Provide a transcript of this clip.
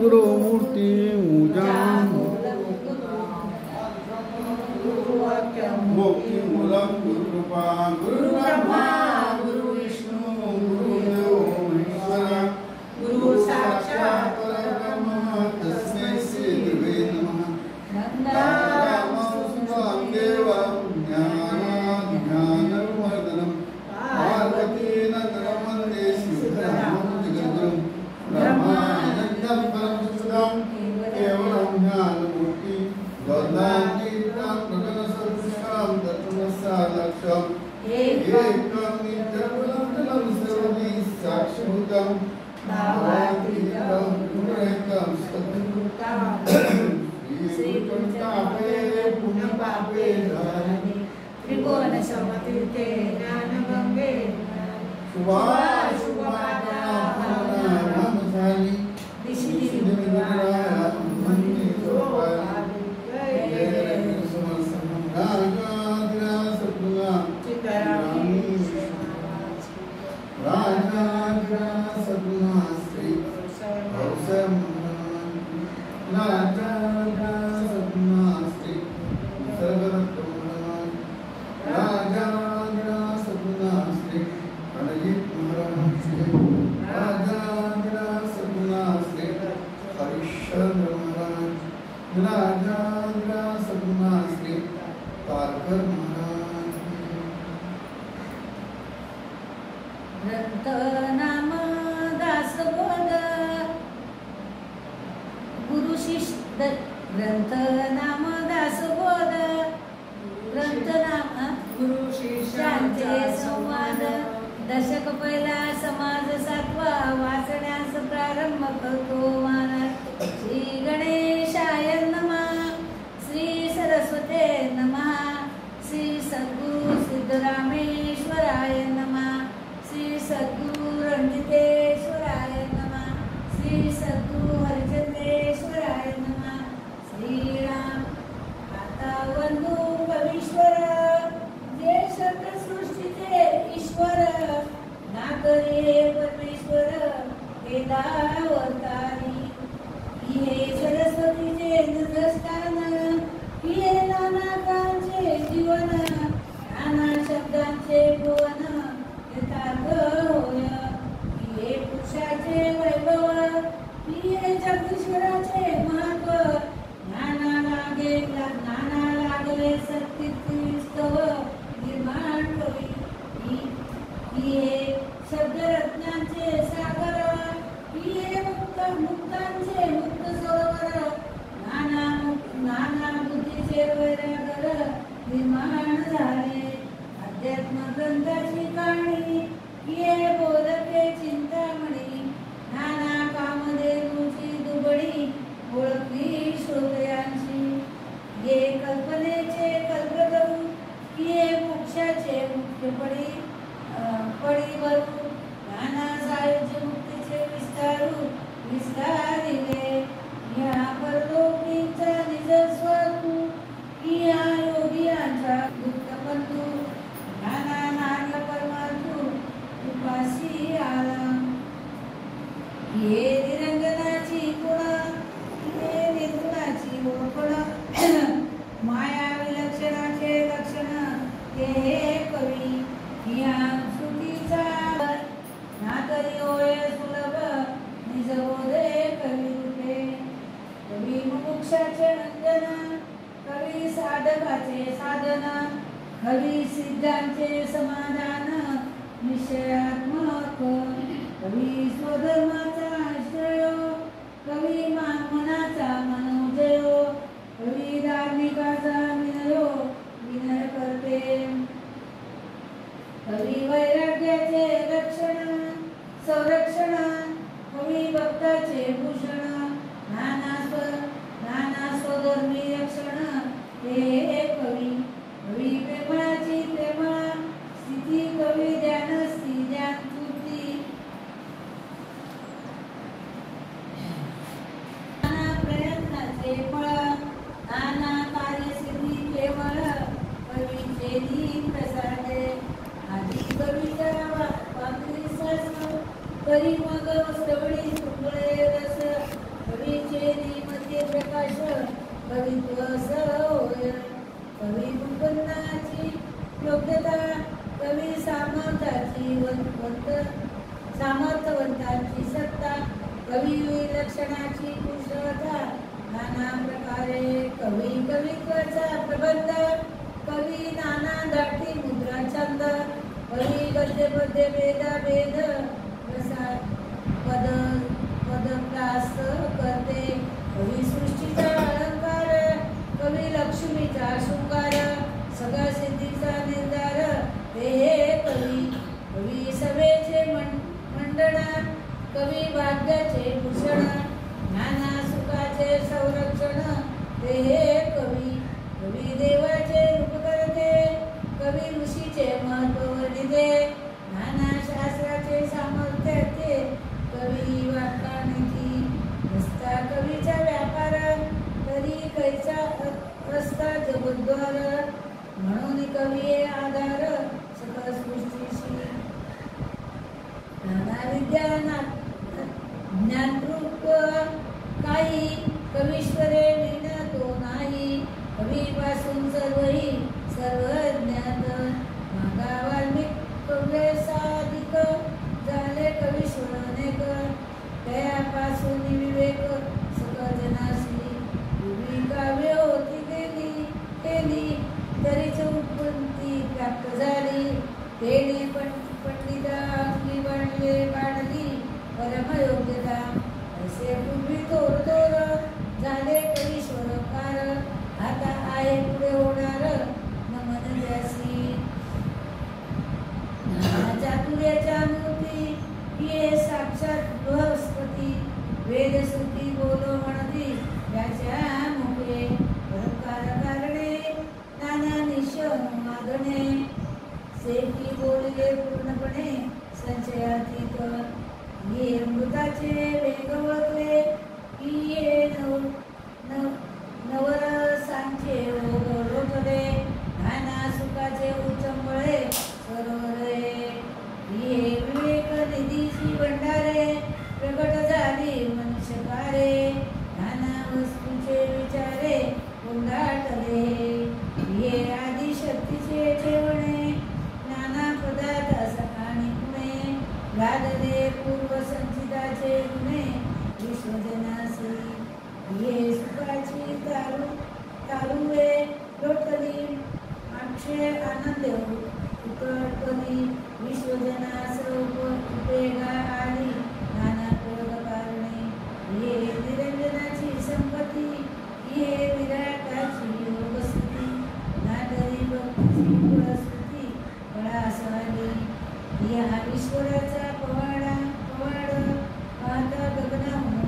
गुरुमूर्ति मुक्ति मूलम गुरु कृपा गुरु ब्रह्मा गुरु विष्णु गुरुदेव महेश्वरा गुरु साक्षात् परब्रह्म तस्मै श्री गुरुवे नमः। रामसुतं देवं ज्ञानवर्धनं पार्वती नन्दनं वन्दे श्रीरामं जगद्गुरुं ब्रह्मानन्दं परमसुतं केवलं ज्ञानमूर्ति द्वन्द्वातीतं गगनसदृशं तत्त्वमस्यालक्ष्यम् एकं नित्यं सर्वदि साक्षिभूतं भावातीतं गुणरहितं सद्गुरुं श्रीगुरुतापे पुण्यपापे धरणी त्रिभुवनसमतीर्थे ज्ञानगङ्गे शुभाशुभानामधानि दिशिदिविराय मन्ये दशक पहिला समाज सातवा वाचण्यास प्रारंभ करतो महाराज। श्री गणेशाय नमः, श्री सरस्वते नमः, श्री सद्गुरु सिद्धरामेश्वराय नमः, श्री सद्गुरु रणजितेश्वराय नमः, श्री सद्गुरु हरिचंद्रेश्वराय नमः। श्रीराम आता वंदू कवीश्वर जे सृष्टीचे ईश्वर नागरे परमेश्वर वेदावतारी हे सरस्वतीचे निदर्शन हे नानाकांचे जीवन नाना शब्दांचे भुवन यथार्थ होय हे पुरुषाचे वैभव हे जगदीश्वराचे महत्व नाना लागले सत्य स्तव निर्माण कवी हे शब्दरत्नांचे सागर हे मुक्तांचे मुक्त सरोवर नाना बुद्धीचे वैरागर निर्माण झाले अध्यात्म ग्रंथाची कहाणी हे बोधके चिंतामणी नाना कामधेनूची दुबळी ओळखली श्रोतयांची हे कल्पनेचे कल्पतरू हे मोक्षाचे मुख्यपडी पडीवरू नाना सायुज्य मुक्तीचे विस्तारिले या परलोकीचा निज स्वरूप या योगियांचा गुप्तबंधू नाना नाना परमार्थू उपासी आला हे निरंजनाची गुण हे निर्गुणाची ओळखण माया विलक्षणाचे लक्षण हे कवी या श्रुतीचा नातरी होय सुलभ निजबोधे कवी रूपे कवी मुमुक्षाचे नंदन कवी साधकाचे साधन कवी सिद्धांचे समाधान निश्चयात्मक कवी स्वधर्माचा आश्रय कवी मनाचा मनोजय कवी धार्मिकाचा विनय करते कवी वैराग्याचे रक्षण संरक्षण कवी भक्ताचे भूषण नाना स्वधर्मी रक्षण हे कवी कवी प्रेमळाची प्रेमळा स्थिती कवी ध्यानस्ती ध्यानपूर्ती नाना प्रयत्नाचे फळ नाना कार्यसिद्धी केवळ कवीचे प्रसादे आधी कविता वाकरी सस करी मग श्रवणी सुंदरे रस कवी प्रकाश कवित्व होय. कवी उत्पन्नाची योग्यता कवी सामर्थ्यवंताची सत्ता कवी विलक्षणाची कुशलता नाना प्रकारे कवी कवित्वाचा प्रबंध कवी नाना दाटी मुद्रा छंद कवी गद्य पद्य भेद पदप्रास करते कवी सृष्टीचा अलंकार कवी लक्ष्मीचा शृंगार सगळ्या सिद्धीचा निर्धार हे कवी. कवी सभेचे मंडना कवी भाग्याचे भूषण नाना सुखाचे संरक्षण हे कवी. कवी देवाचे रूप करते कवी ऋषीचे महत्व वर्णिते नाना शास्त्राचे सामर्थ्याचे कवी वाकानिती रस्ता कवीचा व्यापार तरी कैचा रस्ता जगद्वार म्हणून कवी आधार सकळ सृष्टीशी नाना विद्या ज्ञानरूप काही कवीश्वरे विण तो नाही कवीपासून सर्वही सर्व ज्ञात मागा वाल्मिक कव्य साधिक झाले कवीश्वर अनेक त्यापासून विवेक सकळ जनाशी पूर्वी काव्य होती केली तरीच उत्पत्ती प्राप्त झाली तेने पंडिता अंगी बांधली परमयोग्यता असे पूर्वी थोर झाले कवीश्वरकार आता आहे पुढे होणार नमन त्यासी चातुर्याच्या मूर्ती ये साक्षात बृहस्पती वेदश्रुती बोलो म्हणती त्याच्या मुखे परकार कारणे नाना निशमागणे सेकी बोलले पूर्णपणे संशयातीत ये अमृताचे वेगवले ये नवरसांचे ओघळले नाना सुखाचे उचंबळे सरोवरे ये विवेक निधीची भंडारे प्रकट झाली मनुष्यकारे नाना वस्तूचे विचारे कोंडाटले ये आदिशक्तीचे ठेवणे नाना पदार्थ आणि गुणे लादले पूर्व संचिताचे गुणे विश्वजनासी ये सुखाची तारुवे लोटली अक्षय आनंद उकळली विश्वजनास उपयोगा आली नाना प्रयोग कारणे ये निरंजनाची संपत्ती ये विराटाची योगस्थिती नाटरी भक्तीची फळस्थिती फळासाली या ईश्वराचा पवाड पाहता गगना